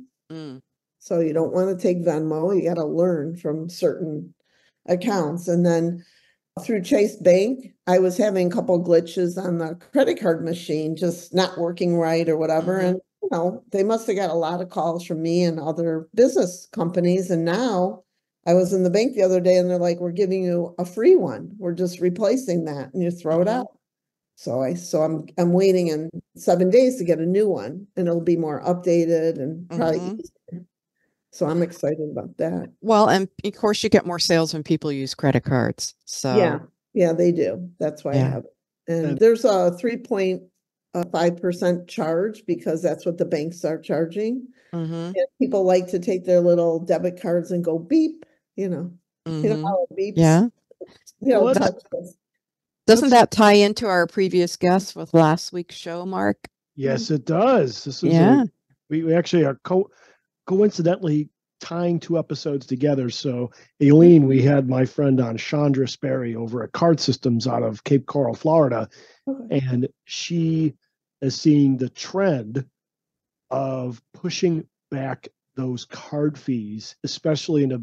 [SPEAKER 4] So you don't want to take Venmo. You got to learn from certain accounts. And then through Chase Bank, I was having a couple glitches on the credit card machine, just not working right or whatever. And, they must have got a lot of calls from me and other business companies. And now I was in the bank the other day and they're like, we're giving you a free one. We're just replacing that and you throw it out. So I'm waiting in 7 days to get a new one and it'll be more updated and probably easier. So I'm excited about that.
[SPEAKER 2] Well, and of course you get more sales when people use credit cards. So
[SPEAKER 4] yeah, they do. That's why I have it. And there's a 3.5% charge because that's what the banks are charging. And people like to take their little debit cards and go beep, you know how it beeps.
[SPEAKER 2] Yeah. Doesn't that tie into our previous guest with last week's show, Mark?
[SPEAKER 5] Yes, it does. This is we actually are coincidentally tying two episodes together. So, Allyne, we had my friend on, Chandra Sperry, over at Card Systems out of Cape Coral, Florida, and she is seeing the trend of pushing back those card fees, especially in a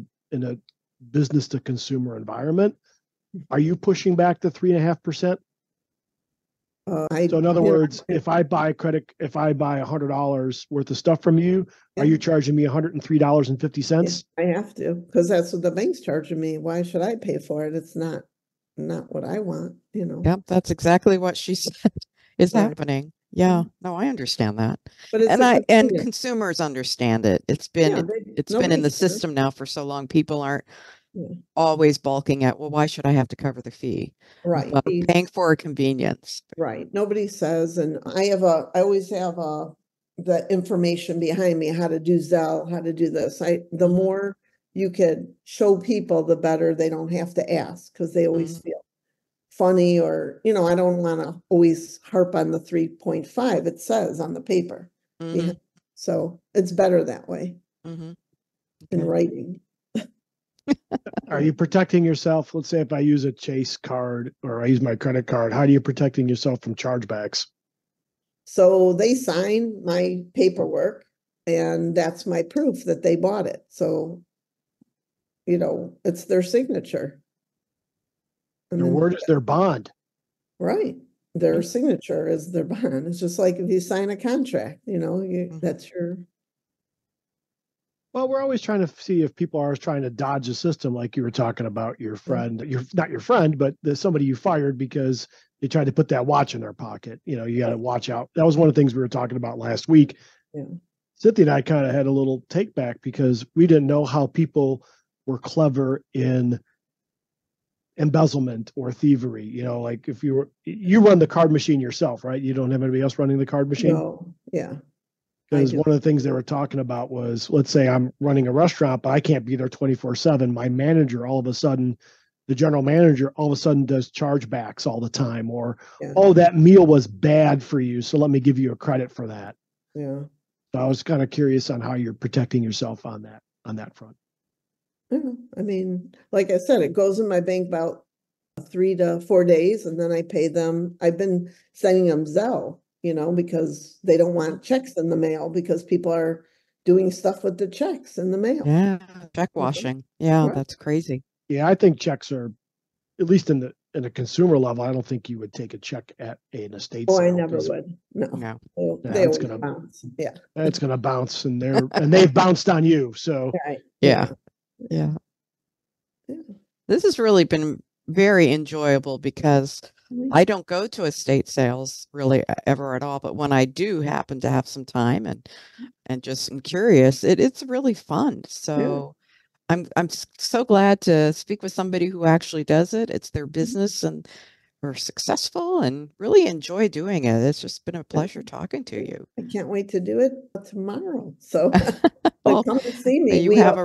[SPEAKER 5] business to consumer environment. Are you pushing back the 3.5%? So in other words, if I buy $100 worth of stuff from you, are you charging me $103.50?
[SPEAKER 4] I have to, because that's what the bank's charging me. Why should I pay for it? It's not what I want,
[SPEAKER 2] Yep, that's exactly what she said is happening. Yeah, no, I understand that. But and consumers understand it. It's been in the system now for so long. People aren't always balking at, well, why should I have to cover the fee?
[SPEAKER 4] Right.
[SPEAKER 2] Paying for a convenience.
[SPEAKER 4] Right. Nobody says, and I always have the information behind me, how to do Zelle, how to do this. The more you could show people, the better. They don't have to ask because they always feel funny or, I don't want to always harp on the 3.5. It says on the paper. So it's better that way in writing.
[SPEAKER 5] Are you protecting yourself? Let's say if I use a Chase card or I use my credit card, how are you protecting yourself from chargebacks?
[SPEAKER 4] So they sign my paperwork and that's my proof that they bought it. So, it's their signature.
[SPEAKER 5] Their word is their bond.
[SPEAKER 4] Right. Their signature is their bond. It's just like if you sign a contract, that's your.
[SPEAKER 5] Well, we're always trying to see if people are trying to dodge the system, like you were talking about your friend, not your friend, but somebody you fired because they tried to put that watch in their pocket. You got to watch out. That was one of the things we were talking about last week. Cynthia and I kind of had a little take back because we didn't know how people were clever in embezzlement or thievery. Like if you run the card machine yourself, right? You don't have anybody else running the card machine?
[SPEAKER 4] No, yeah.
[SPEAKER 5] Because one of the things they were talking about was, let's say I'm running a restaurant, but I can't be there 24/7. My manager, all of a sudden, the general manager, all of a sudden does chargebacks all the time, or, oh, that meal was bad for you, so let me give you a credit for that.
[SPEAKER 4] Yeah.
[SPEAKER 5] So I was kind of curious on how you're protecting yourself on that front.
[SPEAKER 4] I mean, like I said, it goes in my bank about 3 to 4 days, and then I pay them. I've been sending them Zelle, because they don't want checks in the mail because people are doing stuff with the checks in the mail.
[SPEAKER 2] Yeah, check washing. Yeah,
[SPEAKER 4] Right.
[SPEAKER 2] that's crazy.
[SPEAKER 5] Yeah, I think checks are, at least in a consumer level, I don't think you would take a check at an estate sale.
[SPEAKER 4] I never would. No. They always bounce. Yeah.
[SPEAKER 5] It's gonna bounce, and they've bounced on you. So
[SPEAKER 4] Right.
[SPEAKER 2] Yeah. This has really been very enjoyable because I don't go to estate sales really ever at all, but when I do happen to have some time and just am curious, it's really fun. So I'm so glad to speak with somebody who actually does it. It's their business and are successful and really enjoy doing it. It's just been a pleasure talking to you.
[SPEAKER 4] I can't wait to do it tomorrow. So
[SPEAKER 2] Well,
[SPEAKER 4] come and see me.
[SPEAKER 2] you have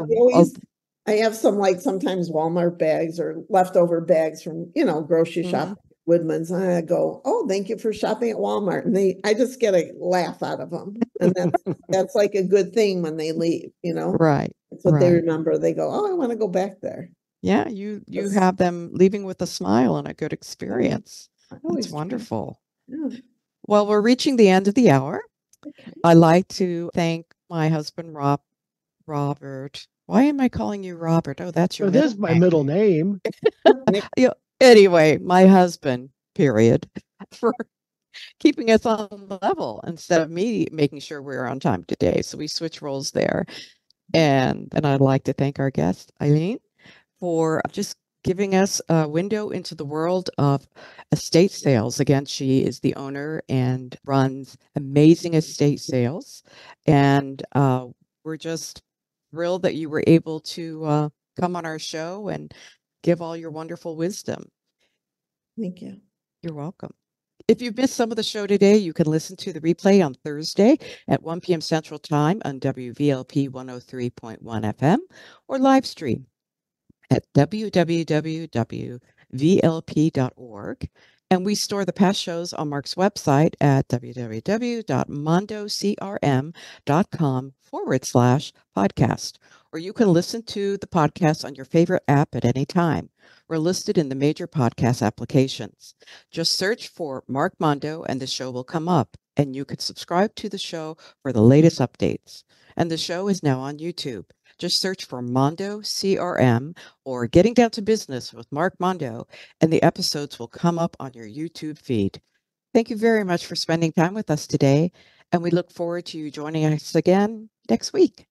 [SPEAKER 4] I have some, like, sometimes Walmart bags or leftover bags from, grocery shop, Woodman's. I go, oh, thank you for shopping at Walmart. And I just get a laugh out of them. And that's like a good thing when they leave,
[SPEAKER 2] Right.
[SPEAKER 4] That's what they remember. They go, oh, I want to go back there.
[SPEAKER 2] Yeah, you have them leaving with a smile and a good experience. That's wonderful. Well, we're reaching the end of the hour. I'd like to thank my husband, Robert. Why am I calling you Robert? Oh, that's your
[SPEAKER 5] middle name. It is my middle name.
[SPEAKER 2] Anyway, my husband, period, for keeping us on the level instead of me making sure we're on time today. So we switch roles there. And I'd like to thank our guest, Allyne, for just giving us a window into the world of estate sales. Again, she is the owner and runs Amazing Estate Sales. And we're just thrilled that you were able to come on our show and give all your wonderful wisdom.
[SPEAKER 4] Thank you.
[SPEAKER 2] You're welcome. If you've missed some of the show today, you can listen to the replay on Thursday at 1 p.m. Central Time on WVLP 103.1 FM or live stream at www.vlp.org. And we store the past shows on Mark's website at www.mondocrm.com/podcast. Or you can listen to the podcast on your favorite app at any time. We're listed in the major podcast applications. Just search for Mark Mondo and the show will come up. And you can subscribe to the show for the latest updates. And the show is now on YouTube. Just search for MondoCRM or Getting Down to Business with Mark Mondo, and the episodes will come up on your YouTube feed. Thank you very much for spending time with us today, and we look forward to you joining us again next week.